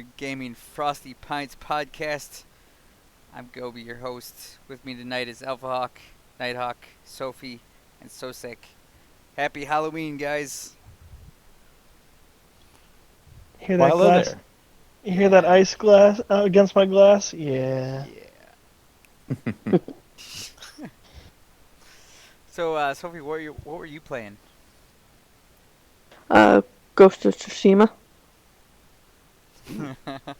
Gaming Frosty Pints podcast. I'm Gobi, your host. With me tonight is AlphaHawk, Nighthawk, Sophie, and SoSyc. Happy Halloween, guys! Hear Why that hello glass? there. You hear that ice glass against my glass? Yeah. Yeah. So, Sophie, what were you playing? Uh, Ghost of Tsushima.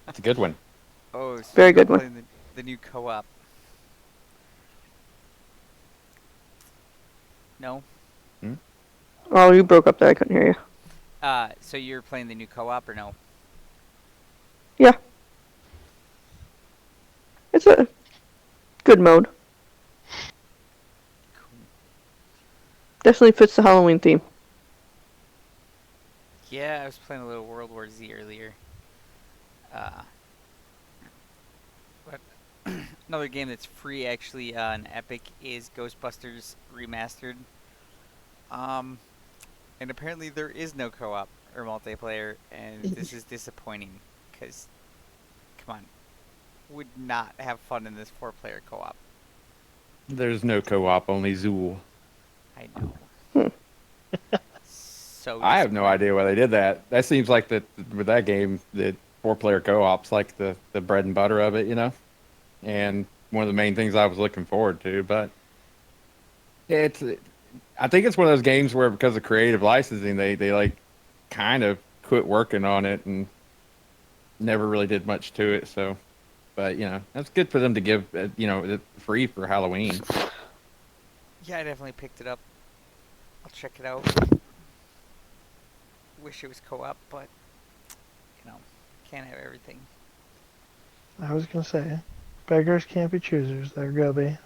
It's a good one. Oh, so Very you were good one. playing the new co-op. No? Oh, you broke up there. I couldn't hear you. So you're playing the new co-op or no? Yeah. It's a good mode. Cool. Definitely fits the Halloween theme. Yeah, I was playing a little World War Z earlier. But another game that's free actually on Epic is Ghostbusters Remastered. And apparently there is no co-op or multiplayer, and this is disappointing because, come on, would not have fun in this four-player co-op. There's no co-op, only Zool. I know. So I have no disappointing. idea why they did that. That seems like with that game, the four-player co-op's like the bread and butter of it, and one of the main things I was looking forward to. But I think it's one of those games where because of creative licensing, they like kind of quit working on it and never really did much to it. So, but that's good for them to give it free for Halloween. Yeah, I definitely picked it up. I'll check it out. Wish it was co-op, but can't have everything. I was gonna say, beggars can't be choosers. There, Gobi.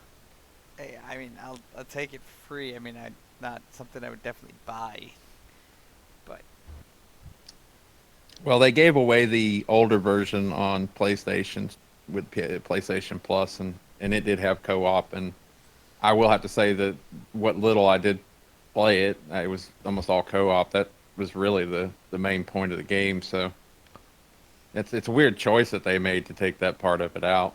Hey, I mean, I'll take it free. I mean, not something I would definitely buy, but Well, they gave away the older version on PlayStation with PlayStation Plus, and it did have co-op. And I will have to say that what little I did play it was almost all co-op. That was really the main point of the game. So it's a weird choice that they made to take that part of it out.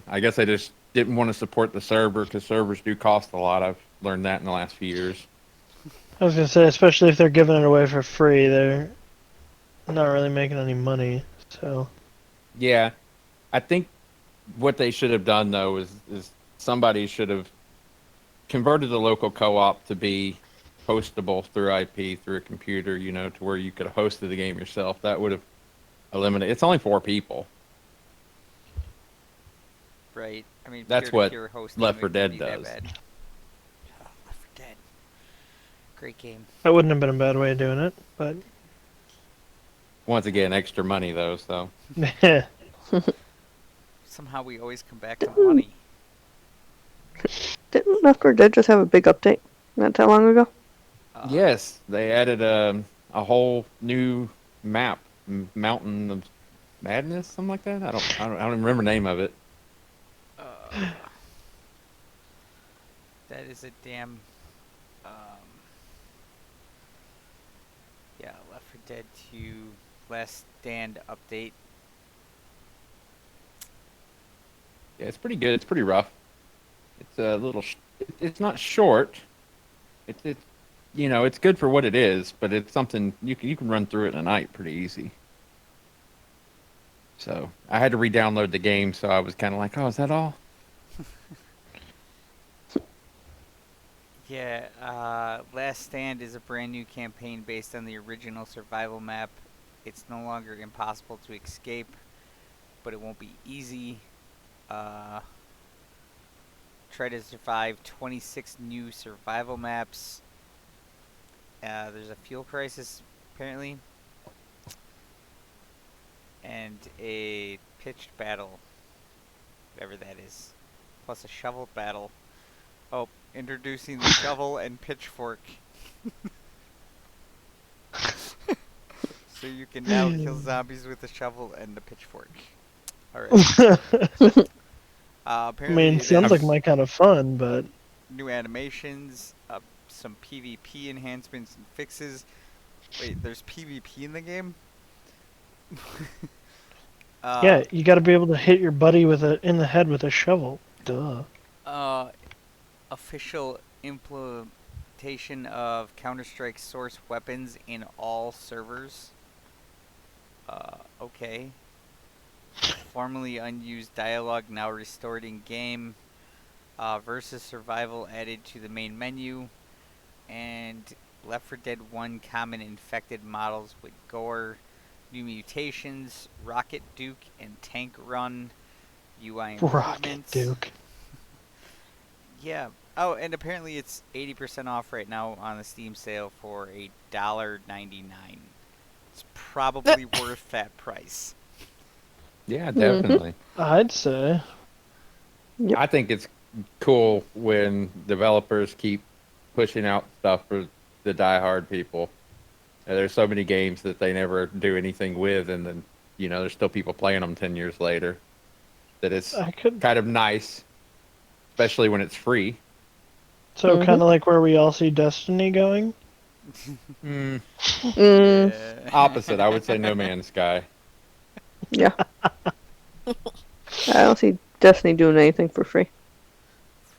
I guess they just didn't want to support the server because servers do cost a lot. I've learned that in the last few years. I was gonna say, especially if they're giving it away for free, they're not really making any money. So Yeah, I think what they should have done though is somebody should have converted the local co-op to be hostable through IP through a computer, to where you could have hosted the game yourself. That would have eliminated. It's only 4 people. right. I mean, That's what peer-to-peer hosting Left 4 wouldn't Dead be that does. bad. Oh, Left 4 Dead, great game. that wouldn't have been a bad way of doing it. But Once again, extra money though. So Somehow we always come back to money. Didn't Left 4 Dead just have a big update not that long ago? yes, they added a whole new map, Mountain of Madness, something like that. I don't even remember the name of it. That is a damn. Um, yeah, Left 4 Dead 2 Last Stand update. Yeah, it's pretty good. It's pretty rough. It's a little. It's not short. It's it's good for what it is, but it's something you can run through it in a night pretty easy. So I had to re-download the game, so I was kind of like, oh, is that all? Yeah, Last Stand is a brand new campaign based on the original survival map. It's no longer impossible to escape, but it won't be easy. Try to survive 26 new survival maps. There's a fuel crisis, apparently, and a pitched battle, whatever that is, plus a shovel battle. Oh, introducing the shovel and pitchfork. So you can now kill zombies with a shovel and a pitchfork. Alright. I Apparently mean, it sounds has like my kind of fun, but new animations, some PvP enhancements and fixes. Wait, there's PvP in the game? Yeah, you got to be able to hit your buddy in the head with a shovel. Duh. Official implementation of Counter-Strike source weapons in all servers. Okay. Formerly unused dialogue now restored in game. Versus survival added to the main menu. And Left 4 Dead 1 common infected models with gore. New mutations, Rocket Duke and Tank Run. UI Rocket improvements. Duke. Yeah. Oh, and apparently it's 80% off right now on the Steam sale for $1.99. It's probably worth that price. Yeah, definitely. I'd say. Yep. I think it's cool when developers keep pushing out stuff for the diehard people. There's so many games that they never do anything with, and then there's still people playing them 10 years later. That it's kind of nice, especially when it's free. So kind of like where we all see Destiny going. Opposite, I would say No Man's Sky. Yeah. I don't see Destiny doing anything for free.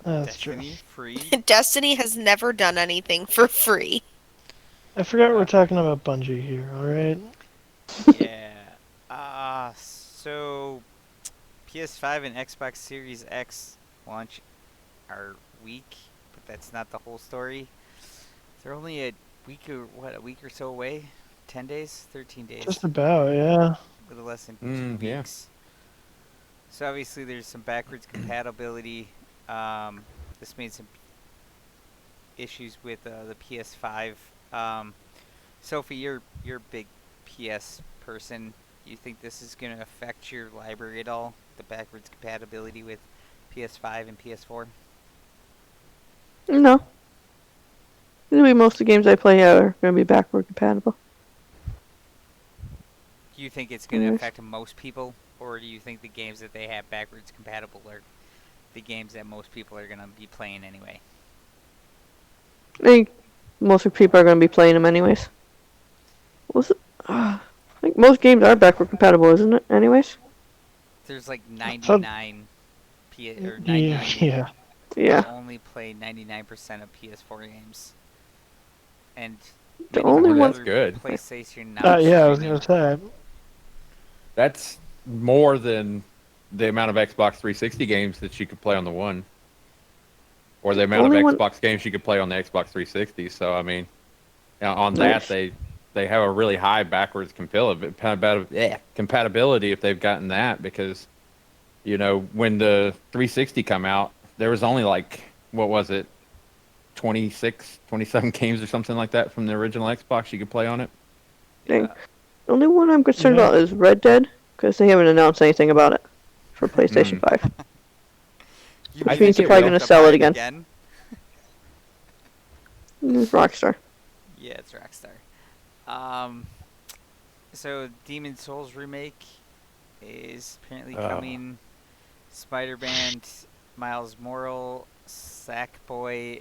That's true. Destiny free. Destiny has never done anything for free. I forgot we're talking about Bungie here, alright? Yeah. So PS5 and Xbox Series X launch are weak, but that's not the whole story. They're only a week or so away? 10 days? 13 days? Just about, yeah. A little less than 2 yeah. weeks. So obviously there's some backwards compatibility. This made some issues with the PS5. Sophie, you're a big PS person. You think this is going to affect your library at all? The backwards compatibility with PS5 and PS4? No. Usually most of the games I play are going to be backward compatible. Do you think it's going to affect most people? Or do you think the games that they have backwards compatible are the games that most people are going to be playing anyway? I think most of the people are going to be playing them anyways. I think most games are backward compatible, isn't it? Anyways. There's like 99 or 99. Yeah. Only play 99% of PS4 games. And The only one. That's good. PlayStation now. Yeah, I was gonna say. That's more than the amount of Xbox 360 games that you could play on the One, or the amount of Xbox games you could play on the Xbox 360. So I mean, on that they have a really high backwards compatibility if they've gotten that, because when the 360 come out, there was only like, what was it, 27 games or something like that from the original Xbox you could play on it. Dang. The only one I'm concerned about is Red Dead, because they haven't announced anything about it for PlayStation 5. Which means they're probably going to sell it again. It's Rockstar. Yeah, it's Rockstar. So Demon Souls remake is apparently coming. Spider-Man, Miles Morales, Sackboy,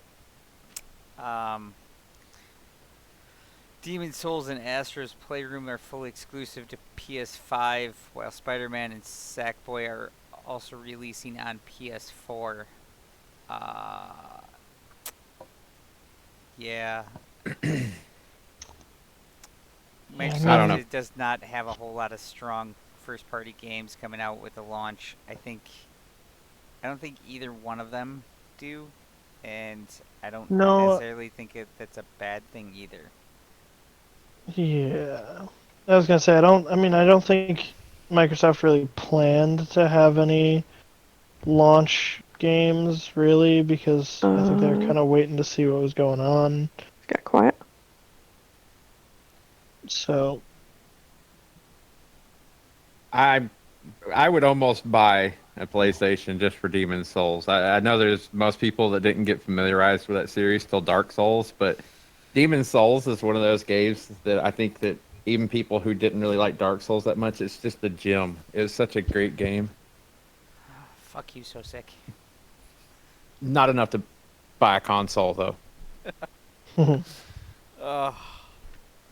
Demon Souls and Astro's Playroom are fully exclusive to PS5, while Spider-Man and Sackboy are also releasing on PS4. Yeah. Microsoft I don't know. does not have a whole lot of strong first-party games coming out with the launch. I don't think either one of them do, and I don't necessarily think that's a bad thing either. Yeah. I was gonna say I don't think Microsoft really planned to have any launch games really, because I think they were kind of waiting to see what was going on. Got quiet. So I would almost buy a PlayStation just for Demon's Souls. I know there's most people that didn't get familiarized with that series till Dark Souls, but Demon's Souls is one of those games that I think that even people who didn't really like Dark Souls that much, it's just a gem. It's such a great game. Fuck you, SoSyc. Not enough to buy a console though.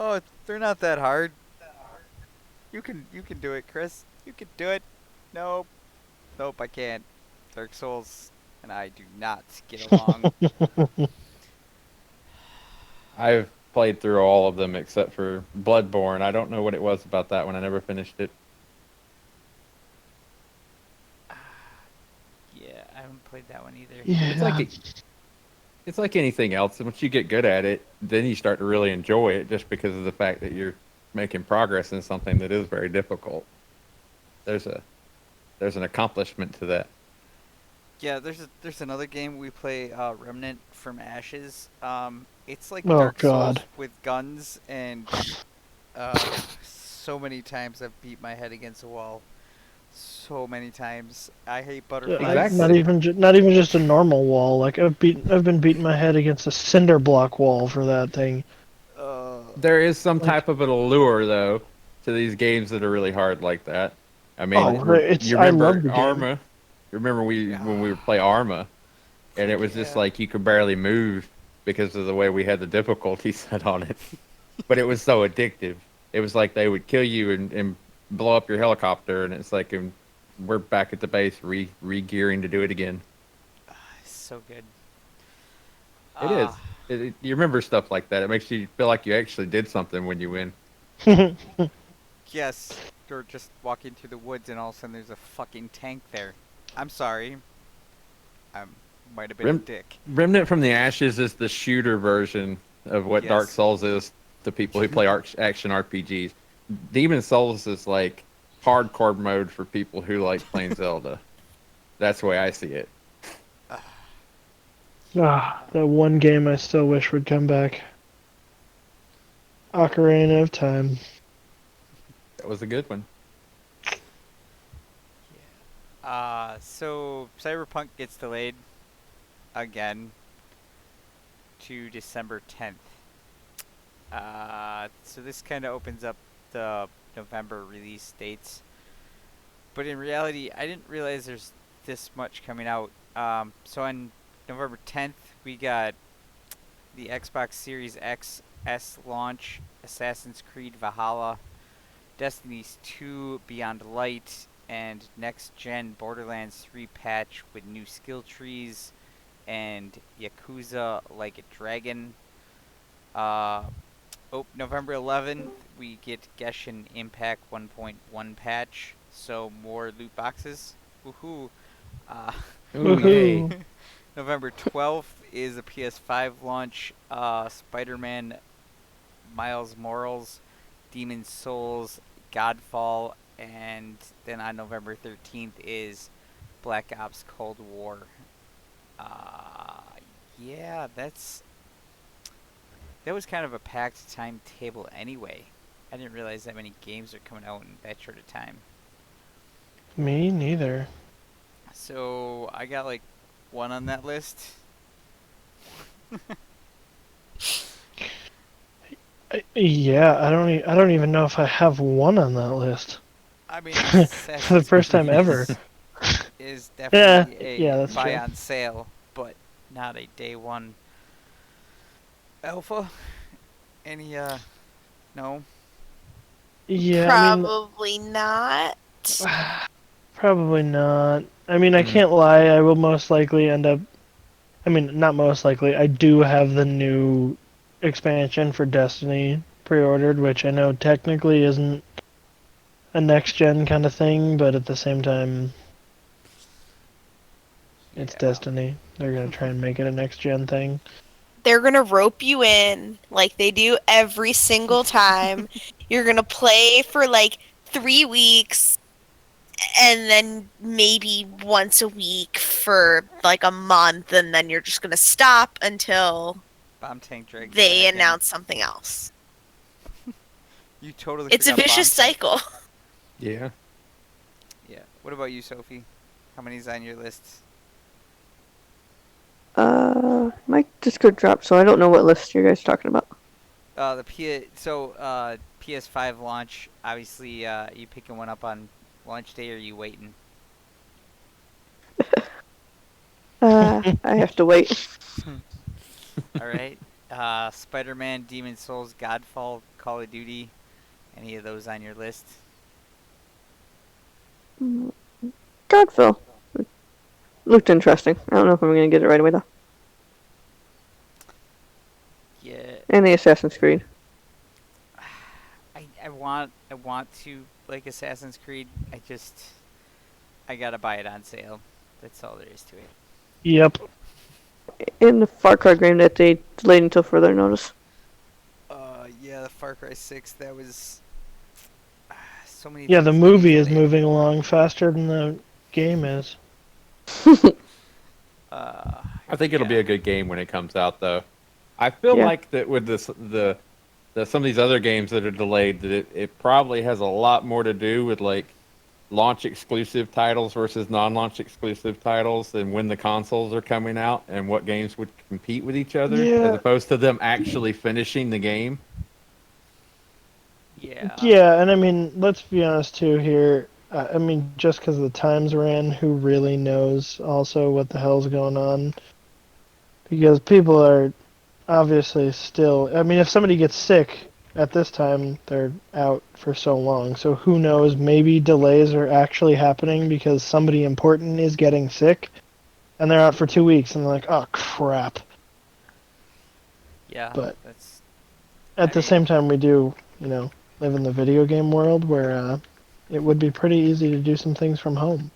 Oh, they're not that hard. You can do it, Chris. You can do it. Nope. Nope, I can't. Dark Souls and I do not get along. I've played through all of them except for Bloodborne. I don't know what it was about that one. I never finished it. Yeah, I haven't played that one either. Yeah. It's like anything else. Once you get good at it, then you start to really enjoy it just because of the fact that you're making progress in something that is very difficult. There's an accomplishment to that. Yeah, there's another game we play, Remnant from Ashes. It's like Oh, Dark Souls God. with guns, and so many times I've beat my head against a wall. So many times. I hate butterflies. Exactly. Not even just a normal wall. Like I've been beating my head against a cinder block wall for that thing. There is some Like, type of an allure, though, to these games that are really hard like that. I mean, you I love remember the game. Arma? You remember when we would play Arma, and it was just Yeah. like you could barely move because of the way we had the difficulty set on it. But it was so addictive. It was like they would kill you and blow up your helicopter, and it's like we're back at the base re-gearing to do it again. It's so good. It is. You remember stuff like that. It makes you feel like you actually did something when you win. Yes, you're just walking through the woods and all of a sudden there's a fucking tank there. I'm sorry. I might have been a dick. Remnant from the Ashes is the shooter version of what Dark Yes. Souls is to people who play action RPGs. Demon Souls is like hardcore mode for people who like playing Zelda. That's the way I see it. That one game I still wish would come back. Ocarina of Time. That was a good one. So Cyberpunk gets delayed again to December 10th. So this kind of opens up the November release dates. But in reality, I didn't realize there's this much coming out. So on November 10th, we got the Xbox Series XS launch, Assassin's Creed Valhalla, Destiny's 2 Beyond Light, and next-gen Borderlands 3 patch with new skill trees, and Yakuza Like a Dragon. November 11th, we get Genshin Impact 1.1 patch, so more loot boxes. Woohoo! Ooh, yay. Woohoo. November 12th is a PS5 launch, Spider-Man Miles Morales, Demon Souls, Godfall, and then on November 13th is Black Ops Cold War. Yeah, that was kind of a packed timetable anyway. I didn't realize that many games are coming out in that short a time. Me neither. So I got like one on that list. I don't even know if I have one on that list. I mean, For the Assassin's first time Creed ever. is definitely Yeah, a that's buy true. on sale, but not a day one. Alpha? Any no? Yeah, Probably not. probably not. I mean, I Hmm. can't lie. I will most likely end up. I mean, not most likely. I do have the new expansion for Destiny pre-ordered, which I know technically isn't a next-gen kind of thing, but at the same time, it's Yeah. Destiny. They're gonna try and make it a next-gen thing. They're gonna rope you in like they do every single time. You're gonna play for like 3 weeks, and then maybe once a week for like a month, and then you're just gonna stop until Bomb Tank Dragon. they announce something else. You totally It's a forgot vicious Bomb Tank. cycle. Yeah. Yeah. What about you, Sophie? How many's on your list? My Discord dropped, so I don't know what list you guys are talking about. PS5 launch. Obviously, you picking one up on launch day, or you waiting? I have to wait. All right. Spider-Man, Demon Souls, Godfall, Call of Duty. Any of those on your list? Dogville. Looked interesting. I don't know if I'm gonna get it right away though. Yeah, And the Assassin's Creed. I want to like Assassin's Creed. I gotta buy it on sale. That's all there is to it. Yep. In the Far Cry game that they delayed until further notice. Yeah, the Far Cry 6. That was so many. Yeah, the things movie is delayed. moving along faster than the game is. I think it'll be a good game when it comes out, though. I feel Yeah. like that with the some of these other games that are delayed, that it probably has a lot more to do with like launch exclusive titles versus non-launch exclusive titles, and when the consoles are coming out and what games would compete with each other, Yeah. as opposed to them actually finishing the game. Yeah. Yeah, and I mean, let's be honest too here. I mean, just because of the times we're in, who really knows also what the hell's going on? Because people are obviously still. I mean, if somebody gets sick at this time, they're out for so long. So who knows? Maybe delays are actually happening because somebody important is getting sick, and they're out for 2 weeks, and they're like, "Oh crap!" Yeah. But That's at the same time, we do, live in the video game world where it would be pretty easy to do some things from home.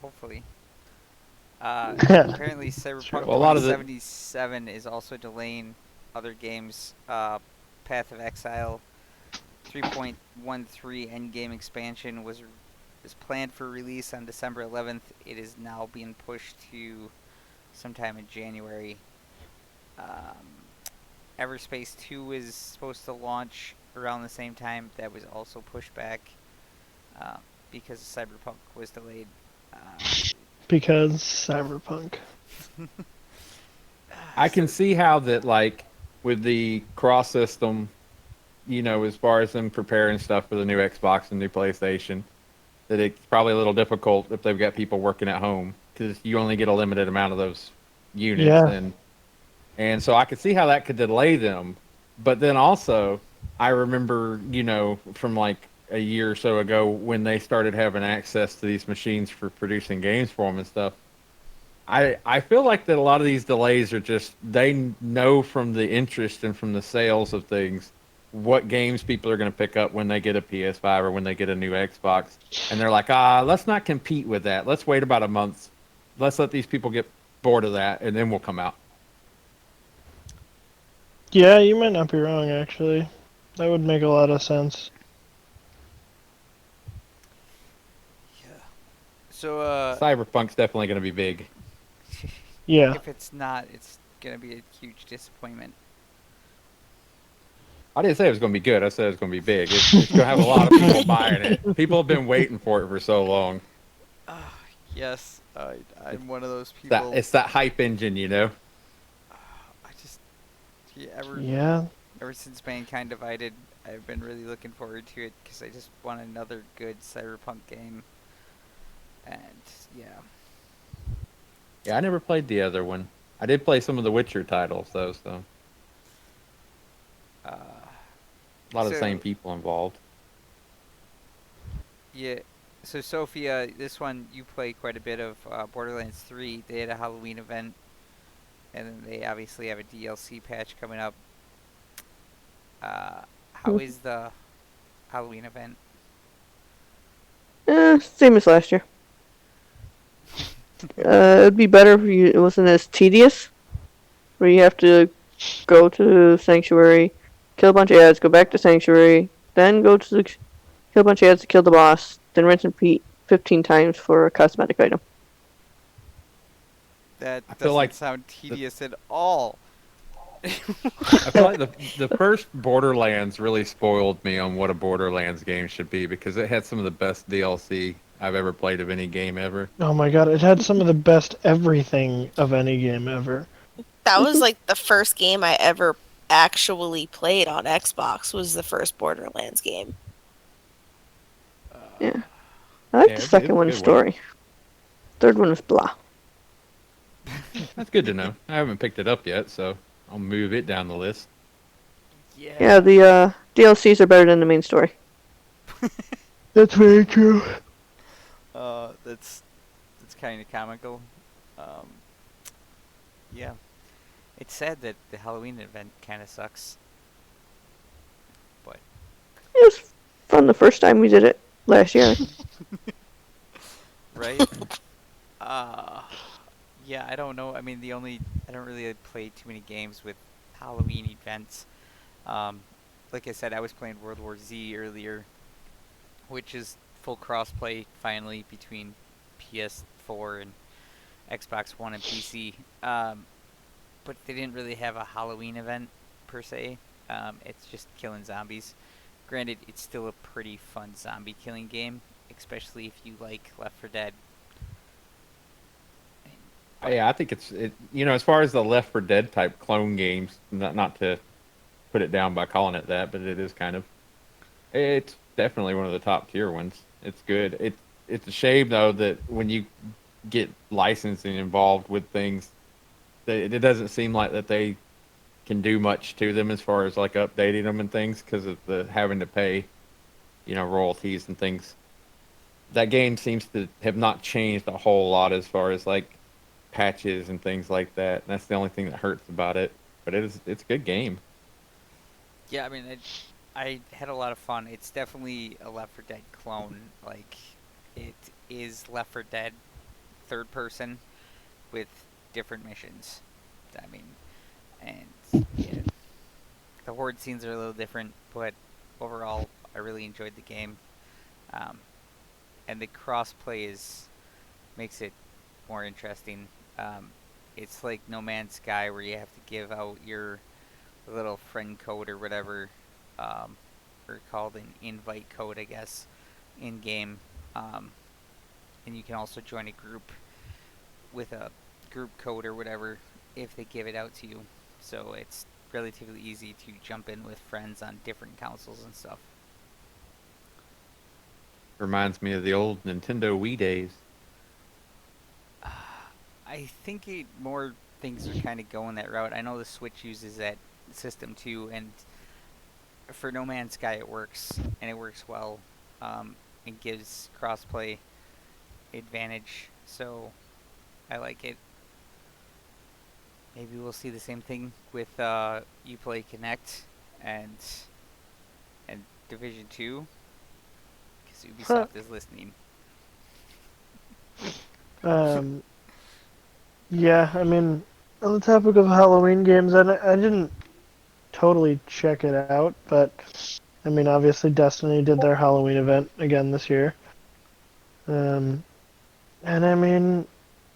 hopefully. Apparently, Cyberpunk Well, a lot of 2077 is also delaying other games. Path of Exile 3.13 Endgame expansion was planned for release on December 11th. It is now being pushed to sometime in January. Everspace 2 is supposed to launch around the same time. That was also pushed back because Cyberpunk was delayed. Because Cyberpunk. I can see how that, like, with the cross system, as far as them preparing stuff for the new Xbox and new PlayStation, that it's probably a little difficult if they've got people working at home because you only get a limited amount of those units, Yeah. and so I could see how that could delay them. But then also, I remember, from like a year or so ago when they started having access to these machines for producing games for them and stuff. I feel like that a lot of these delays are just, they know from the interest and from the sales of things what games people are going to pick up when they get a PS5 or when they get a new Xbox. And they're like, let's not compete with that. Let's wait about a month. Let's let these people get bored of that, and then we'll come out. Yeah, you might not be wrong, actually. That would make a lot of sense. So, Cyberpunk's definitely going to be big. Yeah. if it's not, it's gonna be a huge disappointment. I didn't say it was going to be good. I said it was going to be big. It's going to have a lot of people buying it. People have been waiting for it for so long. Yes, I'm one of those people. It's that hype engine, I just, Yeah. ever since Mankind Divided, I've been really looking forward to it because I just want another good Cyberpunk game. And yeah. Yeah, I never played the other one. I did play some of the Witcher titles, though, so. A lot of the same people involved. Yeah. So, Sophia, this one you play quite a bit of Borderlands 3. They had a Halloween event, and then they obviously have a DLC patch coming up. How is the Halloween event? Same as last year. It'd be better if it wasn't as tedious, where you have to go to Sanctuary, kill a bunch of ads, go back to Sanctuary, then go to kill a bunch of ads to kill the boss, then rinse and repeat 15 times for a cosmetic item. That I feel doesn't like sound tedious at all. I feel like the first Borderlands really spoiled me on what a Borderlands game should be, because it had some of the best DLC I've ever played of any game ever. Oh my god, it had some of the best everything of any game ever. That was like the first game I ever actually played on Xbox, was the first Borderlands game. Yeah. I like Yeah, the it's second a one's good story. Third one is blah. That's good to know. I haven't picked it up yet, so I'll move it down the list. Yeah, the DLCs are better than the main story. That's very true. That's kind of comical. Um, yeah, it's sad that the Halloween event kind of sucks, but It was fun the first time we did it last year. right. Uh, yeah, I don't know. I mean, I don't really play too many games with Halloween events. Um, like I said, I was playing World War Z earlier, which is full crossplay finally between PS4 and Xbox One and PC. But they didn't really have a Halloween event per se. It's just killing zombies. Granted, it's still a pretty fun zombie killing game, especially if you like Left 4 Dead. Yeah, I think as far as the Left 4 Dead type clone games, not to put it down by calling it that, but it is kind of. It's definitely one of the top tier ones. It's good. It's a shame though that when you get licensing involved with things, it doesn't seem like that they can do much to them as far as like updating them and things because of the having to pay, royalties and things. That game seems to have not changed a whole lot as far as like patches and things like that. And that's the only thing that hurts about it. But it's a good game. Yeah, I mean, I had a lot of fun. It's definitely a Left 4 Dead clone. Like, it is Left 4 Dead third person with different missions. I mean, and yeah, the horde scenes are a little different, but overall, I really enjoyed the game. Um, and the crossplay makes it more interesting. Um, it's like No Man's Sky where you have to give out your little friend code or whatever, or called an invite code, I guess, in game. And you can also join a group with a group code or whatever if they give it out to you. So it's relatively easy to jump in with friends on different consoles and stuff. Reminds me of the old Nintendo Wii days. I think more things are kind of going that route. I know the Switch uses that system too, and for No Man's Sky it works, and it works well. It gives crossplay advantage, so I like it. Maybe we'll see the same thing with Uplay Connect and Division 2, because Ubisoft is listening. Yeah, I mean, on the topic of Halloween games, I didn't totally check it out, but I mean, obviously Destiny did their Halloween event again this year. And I mean,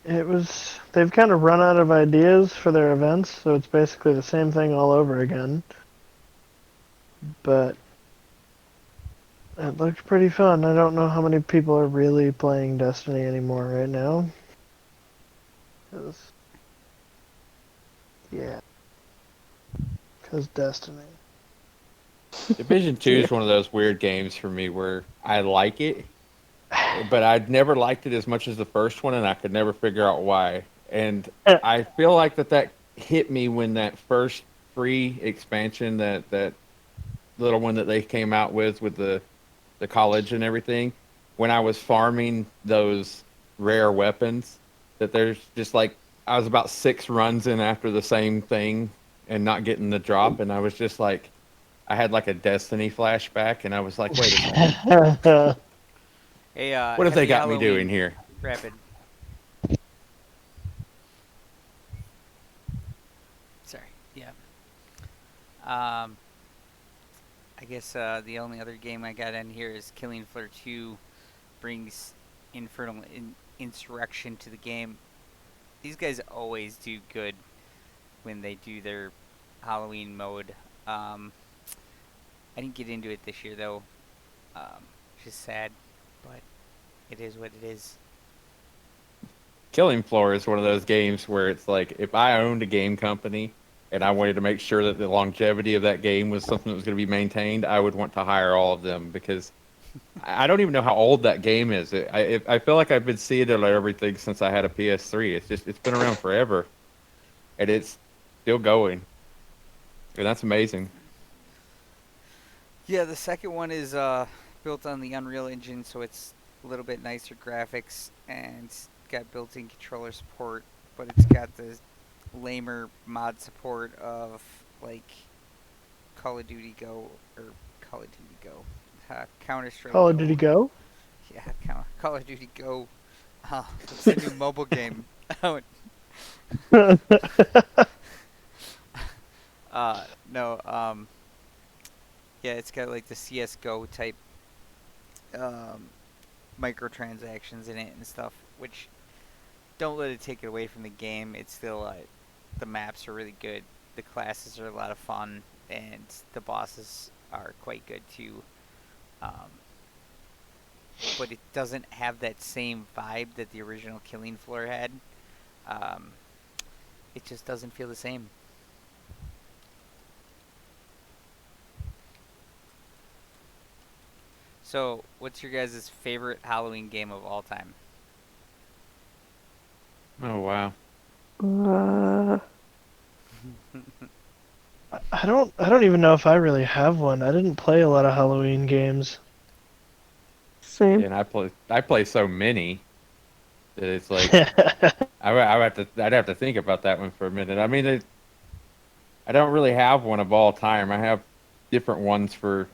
they've kind of run out of ideas for their events, so it's basically the same thing all over again. But it looked pretty fun. I don't know how many people are really playing Destiny anymore right now. Because Destiny. Division 2 is one of those weird games for me where I like it, but I'd never liked it as much as the first one, and I could never figure out why. And I feel like that hit me when that first free expansion, that little one that they came out with the college and everything, when I was farming those rare weapons, that there's just like, I was about 6 runs in after the same thing and not getting the drop, and I was just like, I had like a Destiny flashback, and I was like, wait a second. Hey, What have they happy got Halloween, me doing here? Rapid. Sorry. Yeah. I guess the only other game I got in here is Killing Floor 2 brings infernal insurrection to the game. These guys always do good when they do their Halloween mode. I didn't get into it this year though, which is sad, but it is what it is. Killing Floor is one of those games where it's like, if I owned a game company and I wanted to make sure that the longevity of that game was something that was going to be maintained, I would want to hire all of them, because I don't even know how old that game is. I feel like I've been seeing it on everything since I had a PS3. It's been around forever, and it's still going, and that's amazing. Yeah, the second one is built on the Unreal Engine, so it's a little bit nicer graphics and it's got built-in controller support, but it's got the lamer mod support of like Call of Duty Go or Call of Duty Go, Counter Strike. Call of Duty Go? Yeah, Call of Duty Go. Oh, it's a new mobile game. Oh, no. Yeah, it's got like the CS:GO type microtransactions in it and stuff, which don't let it take it away from the game. It's still the maps are really good, the classes are a lot of fun, and the bosses are quite good too. Um, but it doesn't have that same vibe that the original Killing Floor had. Um, it just doesn't feel the same. So, what's your guys' favorite Halloween game of all time? Oh wow. Uh, I don't even know if I really have one. I didn't play a lot of Halloween games. same. And I play so many that it's like I'd have to think about that one for a minute. I mean, I don't really have one of all time. I have different ones for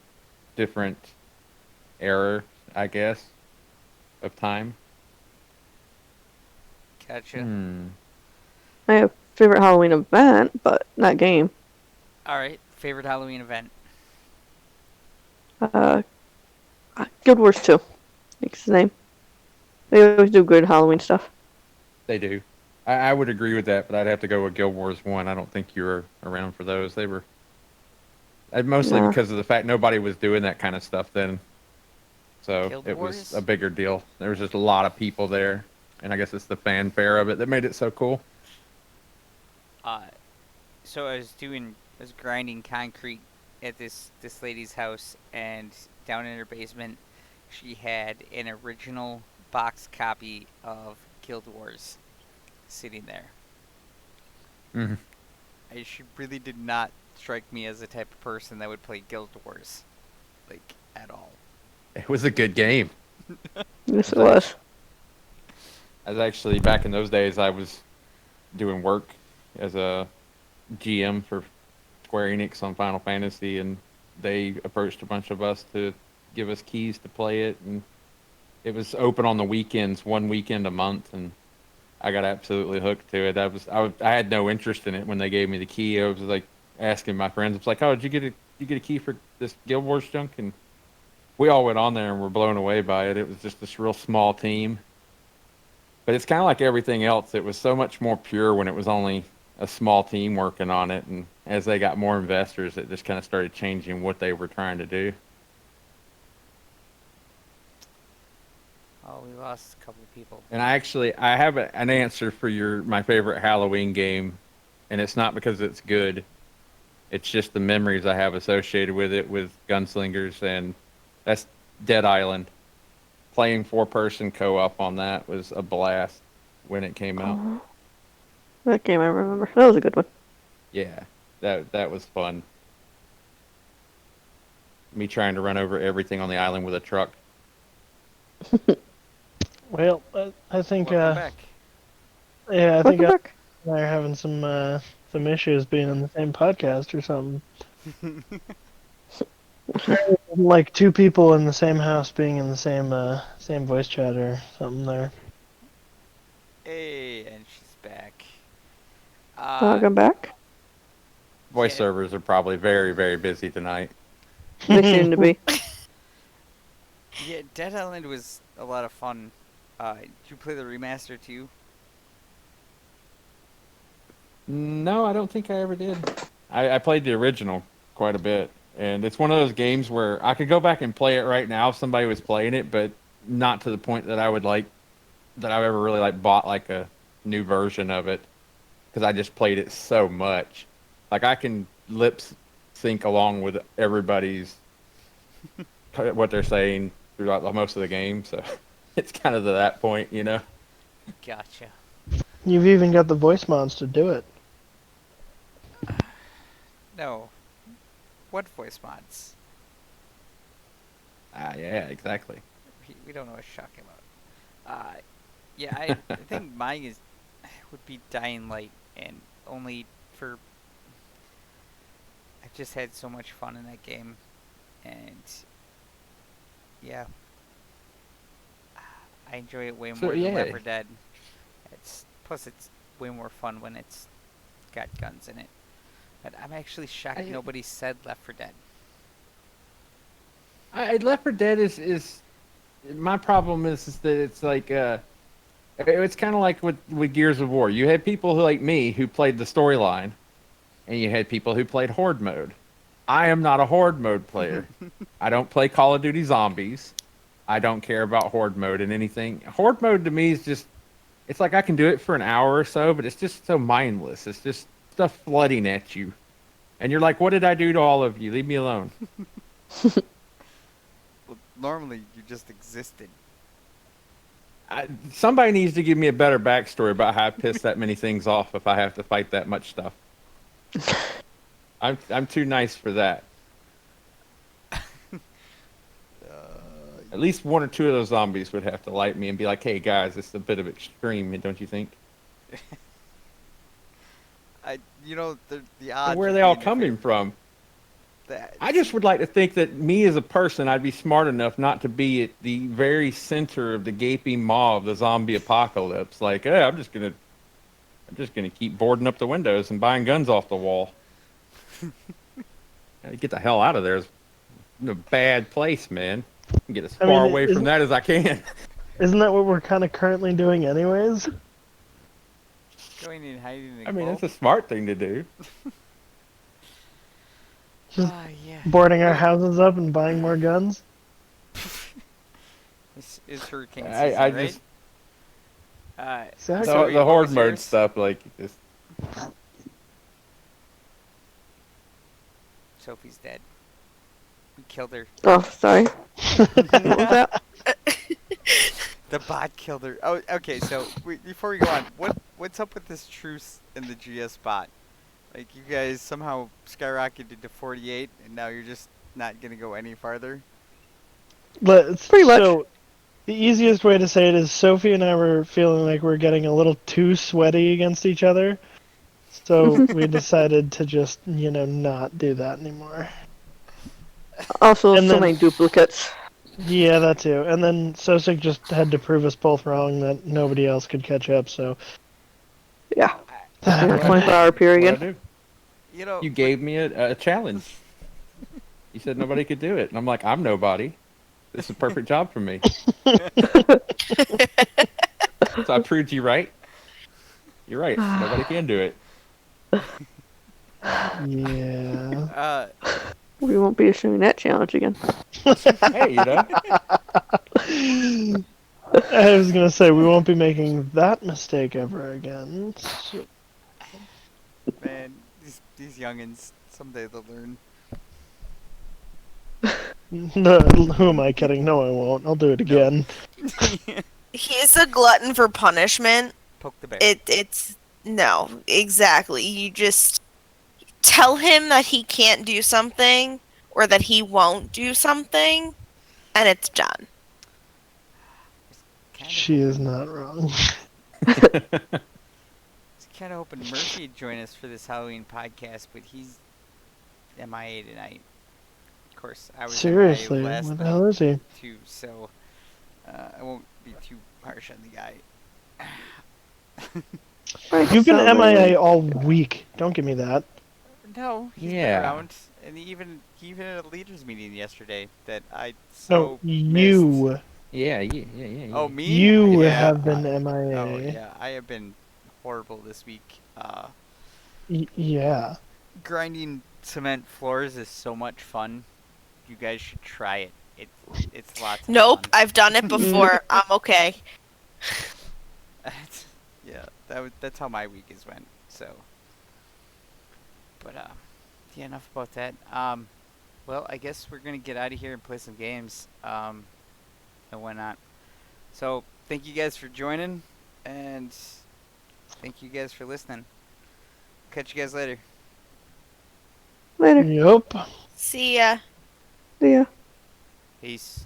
different era, I guess, of time. Gotcha. I have favorite Halloween event, but not game. Alright, favorite Halloween event? Guild Wars 2. It's the name. They always do good Halloween stuff. They do. I would agree with that, but I'd have to go with Guild Wars 1. I don't think you were around for those. They were mostly Nah. because of the fact nobody was doing that kind of stuff then. So Guild it Wars? was a bigger deal. There was just a lot of people there, and I guess it's the fanfare of it that made it so cool. So I was grinding concrete at this lady's house, and down in her basement, she had an original box copy of Guild Wars sitting there. Mm-hmm. She really did not strike me as the type of person that would play Guild Wars, like, at all. It was a good game. Yes, it was. I was actually, back in those days, I was doing work as a GM for Square Enix on Final Fantasy, and they approached a bunch of us to give us keys to play it, and it was open on the weekends, one weekend a month, and I got absolutely hooked to it. I had no interest in it when they gave me the key. I was like asking my friends, I was like, "Oh, did you get a key for this Guild Wars junk?" And we all went on there and were blown away by it. It was just this real small team. But it's kind of like everything else. It was so much more pure when it was only a small team working on it. And as they got more investors, it just kind of started changing what they were trying to do. Oh, we lost a couple of people. And I have an answer for my favorite Halloween game. And it's not because it's good. It's just the memories I have associated with it with Gunslingers. And that's Dead Island. Playing 4-person co-op on that was a blast when it came out. That game I remember. That was a good one. Yeah, that was fun. Me trying to run over everything on the island with a truck. Well, I think Welcome back. yeah, I think Welcome back. I are having some issues being in the same podcast or something. Like two people in the same house being in the same voice chat or something there. Hey, and she's back. Welcome back. Voice Yeah. servers are probably very, very busy tonight. They seem to be. Yeah, Dead Island was a lot of fun. Did you play the remaster too? No, I don't think I ever did. I played the original quite a bit, and it's one of those games where I could go back and play it right now if somebody was playing it, but not to the point that I ever really bought like a new version of it, because I just played it so much. Like I can lip sync along with everybody's what they're saying throughout most of the game, so it's kind of to that point, you know. Gotcha. You've even got the voice mods to do it. No. What voice mods? Yeah, exactly. we don't know what we're talking about. Yeah, I think mine would be Dying Light, and only for I've just had so much fun in that game, and yeah, I enjoy it way So, more than yeah. Left 4 Dead. Plus it's way more fun when it's got guns in it. But I'm actually shocked nobody said Left 4 Dead. Left 4 Dead is my problem is that it's like it's kind of like with Gears of War. You had people who, like me, who played the storyline, and you had people who played horde mode. I am not a horde mode player. I don't play Call of Duty Zombies. I don't care about horde mode and anything. Horde mode to me is just, it's like I can do it for an hour or so, but it's just so mindless. It's just stuff flooding at you. And you're like, what did I do to all of you? Leave me alone. Well, normally you just existed. Somebody needs to give me a better backstory about how I piss that many things off if I have to fight that much stuff. I'm too nice for that. At least one or two of those zombies would have to light me and be like, "Hey guys, it's a bit of extreme, don't you think?" The odds. Where are of they all being in coming favor- from? That- I just would like to think that me as a person, I'd be smart enough not to be at the very center of the gaping maw of the zombie apocalypse. Like, hey, I'm just gonna keep boarding up the windows and buying guns off the wall. Get the hell out of there. It's a bad place, man. Get as far away from that as I can. Isn't that what we're kind of currently doing, anyways? Going and hiding in I mean, vault? it's a smart thing to do. Just Yeah. boarding our houses up and buying more guns. It's hurricane season, I right? just Exactly. So the what horde was mode yours? stuff, like, just Sophie's dead. We killed her. Oh, sorry. What was that? The bot killed her. Oh, okay. So before we go on, what's up with this truce in the GS bot? Like, you guys somehow skyrocketed to 48, and now you're just not gonna go any farther. Pretty much. So, the easiest way to say it is Sophie and I were feeling like we're getting a little too sweaty against each other. So we decided to just, not do that anymore. Also, And so then- many duplicates. Yeah, that too. And then SoSyc just had to prove us both wrong that nobody else could catch up, so... Yeah. that In a happened. 24-hour period. what I do. You know, You gave me a challenge. You said nobody could do it, and I'm like, I'm nobody. This is a perfect job for me. So I proved you right. You're right. Nobody can do it. Yeah. We won't be issuing that challenge again. Hey, I was gonna say, we won't be making that mistake ever again. So- man, these youngins, someday they'll learn. No, who am I kidding? No, I won't. I'll do it again. He's a glutton for punishment. Poke the bear. It's no, exactly. You just tell him that he can't do something or that he won't do something, and it's done. She is not wrong. I was kind of hoping Murphy'd join us for this Halloween podcast, but he's MIA tonight. Of course, I was Seriously, MIA last what the hell is he? too, so I won't be too harsh on the guy. You've been MIA all week. Don't give me that. No, he's Yeah. been around, and he even at a leaders meeting yesterday that I No, missed. you. yeah. Oh, me? You Yeah, have been Oh MIA. yeah, I have been horrible this week. Yeah. Grinding cement floors is so much fun. You guys should try it. It's lots of Nope, fun. I've done it before. I'm okay. Yeah, that's how my week has went. So, but yeah, enough about that. Well, I guess we're gonna get out of here and play some games. And why not? So, thank you guys for joining, and thank you guys for listening. Catch you guys later. Later. Yup. See ya. See ya. Peace.